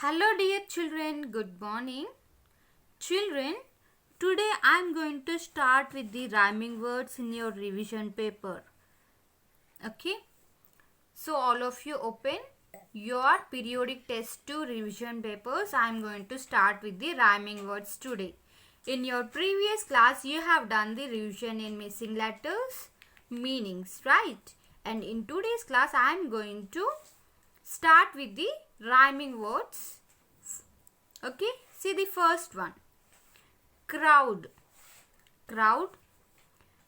Hello dear children, good morning. Children, today I am going to start with the rhyming words in your revision paper. Okay? So all of you open your periodic test 2 revision papers. I am going to start with the rhyming words today. In your previous class you have done the revision in missing letters, meanings, right? And in today's class I am going to start with the rhyming words. Okay, see the first one. Crowd. Crowd.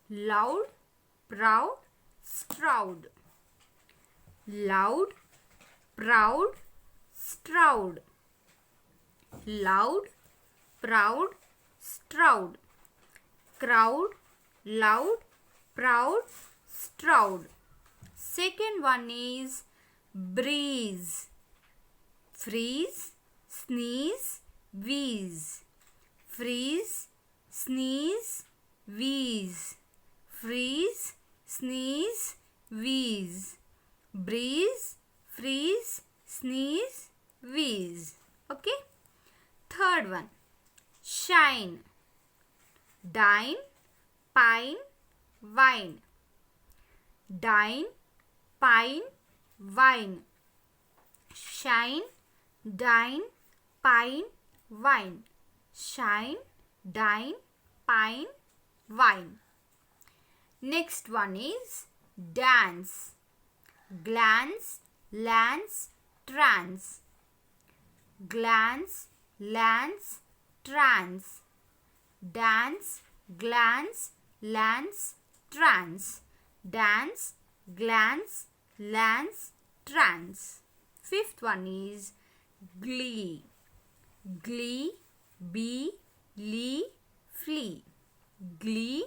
Loud, proud, stroud. Loud, proud, stroud. Loud, proud, stroud. Crowd, loud, proud, stroud. Second one is breeze. Freeze, sneeze, wheeze. Freeze, sneeze, wheeze. Freeze, sneeze, wheeze. Breeze, freeze, sneeze, wheeze. Okay. Third one. Shine. Dine, pine, wine. Dine, pine, wine. Shine, dine, pine, wine. Shine, dine, pine, wine. Next one is dance. Glance, lance, trance. Glance, lance, trance. Dance, glance, lance, trance. Dance, glance, lance, trance. Fifth one is glee. Glee, bee, lee, flee. Glee,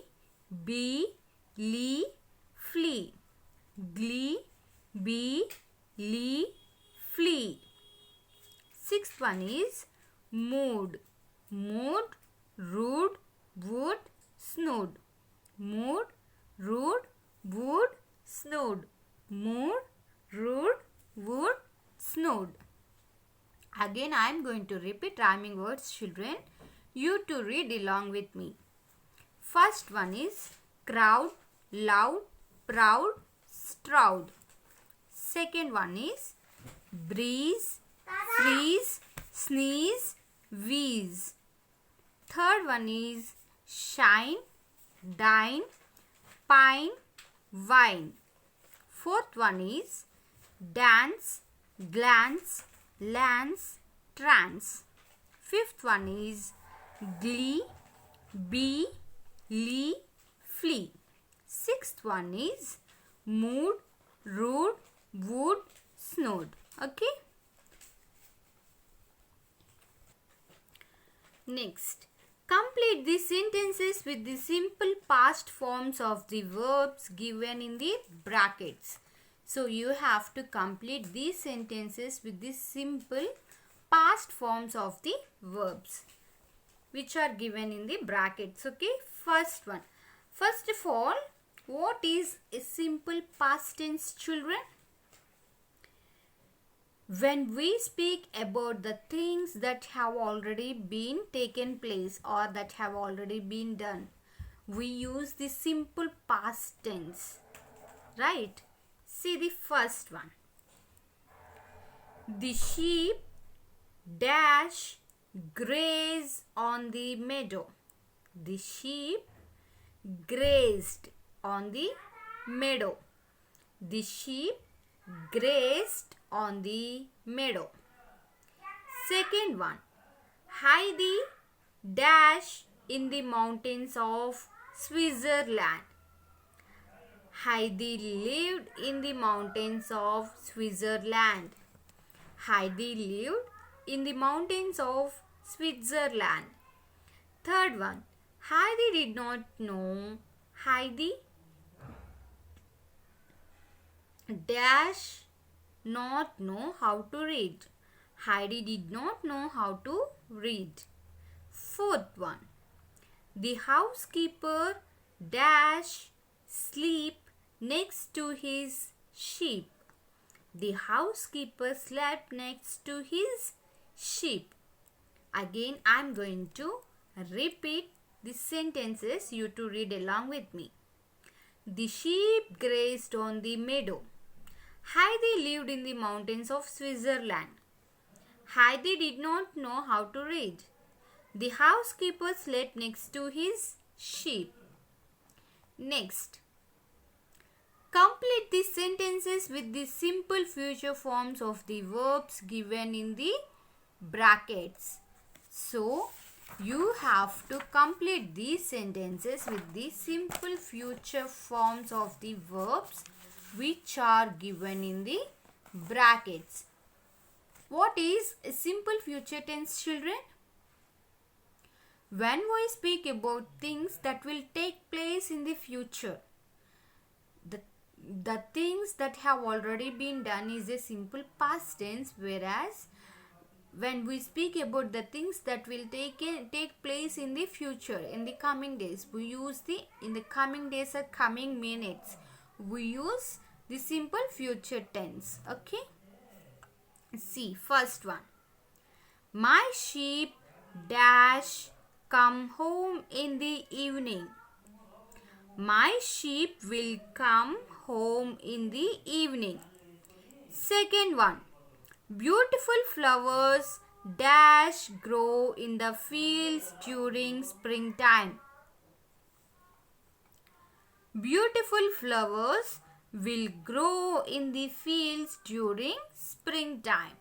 bee, lee, flee. Glee, bee, lee, flee. Sixth one is mood. Mood, rude, wood, snood. Mood, rude, wood, snood. Mood, rude, wood, snood. Again I am going to repeat rhyming words, children. You to read along with me. First one is crowd, loud, proud, stroud. Second one is breeze, freeze, sneeze, wheeze. Third one is shine, dine, pine, wine. Fourth one is dance, glance, lance, trance. Fifth one is glee, bee, lee, flee. Sixth one is mood, rude, wood, snood. Okay. Next, complete the sentences with the simple past forms of the verbs given in the brackets. So you have to complete these sentences with the simple past forms of the verbs which are given in the brackets. Okay, first one. First of all, what is a simple past tense, children? When we speak about the things that have already been taken place or that have already been done, we use the simple past tense, right? See the first one. The sheep dash graze on the meadow. The sheep grazed on the meadow. The sheep grazed on the meadow. Second one. Heidi dash in the mountains of Switzerland. Heidi lived in the mountains of Switzerland. Heidi lived in the mountains of Switzerland. Third one. Heidi did not know. Heidi dash not know how to read. Heidi did not know how to read. Fourth one. The housekeeper dash sleep next to his sheep. The housekeeper slept next to his sheep. Again, I am going to repeat the sentences, you to read along with me. The sheep grazed on the meadow. Heidi lived in the mountains of Switzerland. Heidi did not know how to read. The housekeeper slept next to his sheep. Next, complete the sentences with the simple future forms of the verbs given in the brackets. So, you have to complete these sentences with the simple future forms of the verbs which are given in the brackets. What is a simple future tense, children? When we speak about things that will take place in the future, the things that have already been done is a simple past tense, whereas when we speak about the things that will take place in the future, in the coming days, we use the in the coming days or coming minutes, we use the simple future tense. Okay, see, first one. My sheep dash come home in the evening. My sheep will come home in the evening. Second one. Beautiful flowers dash grow in the fields during springtime. Beautiful flowers will grow in the fields during springtime.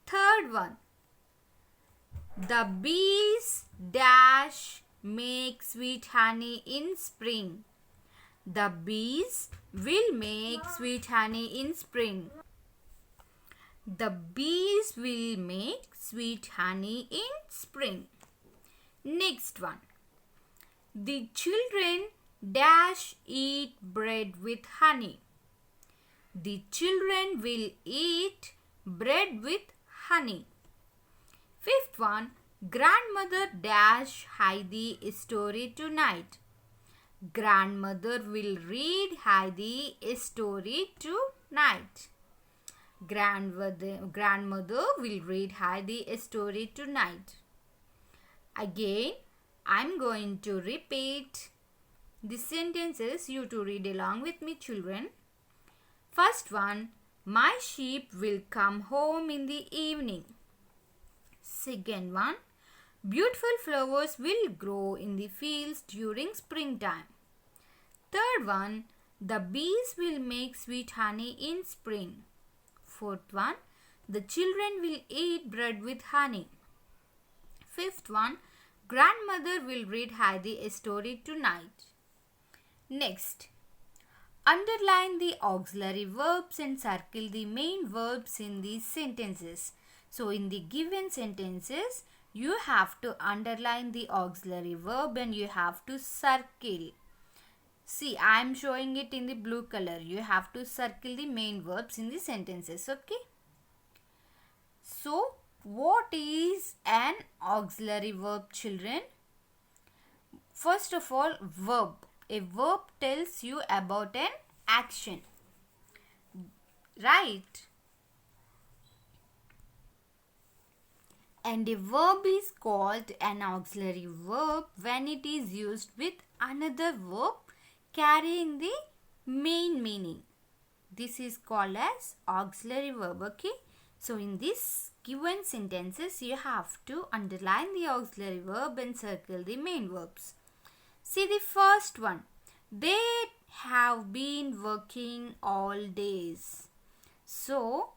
Third one. The bees dash make sweet honey in spring. The bees will make sweet honey in spring. The bees will make sweet honey in spring. Next one. The children dash eat bread with honey. The children will eat bread with honey. Fifth one. Grandmother dash Heidi a story tonight. Grandmother will read Heidi a story tonight. Grandmother will read Heidi a story tonight. Again, I'm going to repeat the sentences, you to read along with me, children. First one. My sheep will come home in the evening. Second one. Beautiful flowers will grow in the fields during springtime. Third one. The bees will make sweet honey in spring. Fourth one. The children will eat bread with honey. Fifth one. Grandmother will read Heidi a story tonight. Next, underline the auxiliary verbs and circle the main verbs in these sentences. So, in the given sentences, you have to underline the auxiliary verb and you have to circle. See, I am showing it in the blue color. You have to circle the main verbs in the sentences. Okay. So, what is an auxiliary verb, children? First of all, verb. A verb tells you about an action. Right? And a verb is called an auxiliary verb when it is used with another verb carrying the main meaning. This is called as auxiliary verb. Okay. So, in this given sentences, you have to underline the auxiliary verb and circle the main verbs. See the first one. They have been working all days. So,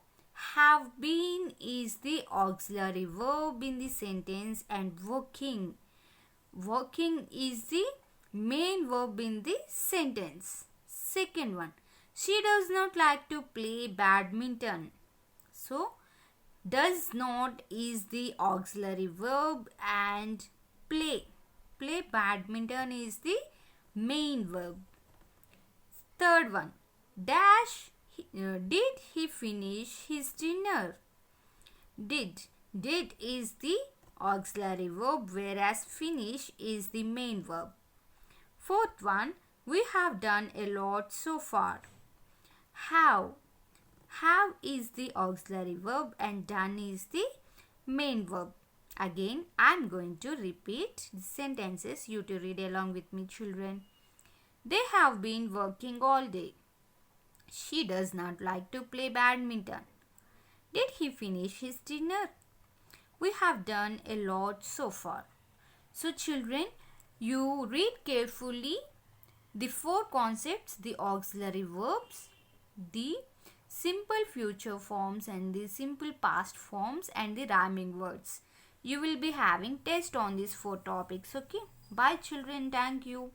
have been is the auxiliary verb in the sentence and working is the main verb in the sentence. Second one. She does not like to play badminton. So, does not is the auxiliary verb and play badminton is the main verb. Third one. Dash. Did he finish his dinner? Did is the auxiliary verb, whereas finish is the main verb. Fourth one. We have done a lot so far. Have is the auxiliary verb and done is the main verb. Again, I am going to repeat the sentences. You to read along with me, children. They have been working all day. She does not like to play badminton. Did he finish his dinner? We have done a lot so far. So children, you read carefully the four concepts, the auxiliary verbs, the simple future forms and the simple past forms and the rhyming words. You will be having test on these four topics. Okay. Bye children. Thank you.